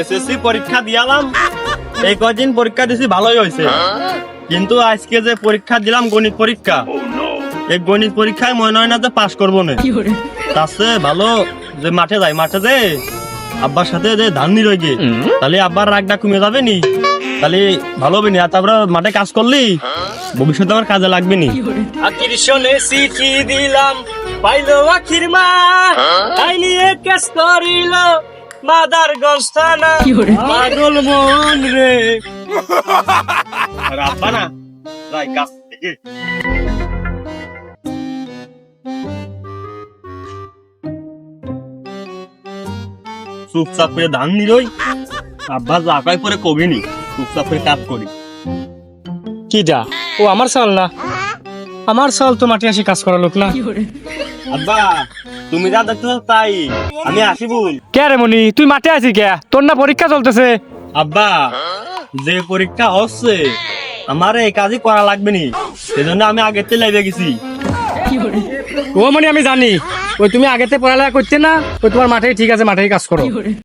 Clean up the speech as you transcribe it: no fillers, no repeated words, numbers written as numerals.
SSC পরীক্ষা দিয়ালাম, এই কদিন পরীক্ষা দিছি ভালোই হয়েছে, কিন্তু আজকে যে পরীক্ষা দিলাম গণিত পরীক্ষা, এই গণিত পরীক্ষায় মনে হয় না যে পাশ করবো না। তার চেয়ে ভালো যে মাঠে যাই, মাঠে যে আব্বার সাথে যে ধান নি রয়ে গিয়ে, তাহলে আব্বার রাগটা কমে যাবে নি, তাহলে ভালো হবে নি। আর তারপরে মাঠে কাজ করলি ভবিষ্যতে আমার কাজে লাগবে নি। আকিরশনে চিঠি দিলাম পাইলো আখির মা, তাই নিয়ে কেস করিল মাদার গস্তানা, পাগল মন রে। আর আব্বা না যাই কাজ থেকে চুপচাপ করে ধান নিরই, আব্বা যা কয় পরে কবি নি, চুপচাপ করে কাজ করি। কিটা ও আমার চাল না, আমার চাল তো মাঠে আসি কাজ করা লোক না। আব্বা তুমি যা দেখছো তাই, আমি আসি বল। কে রে মনি, তুই মাঠে আছিস কে? তোর না পরীক্ষা চলতেছে? আব্বা যে পরীক্ষা হচ্ছে আমার এই কাজই করা লাগবে নি, সেজন্য আমি আগেতে লাইবে গেছি। ও মনি আমি জানি, ওই তুমি আগেতে পড়ালেখা করতে না, ওই তোমার মাঠেই ঠিক আছে, মাঠেই কাজ করো।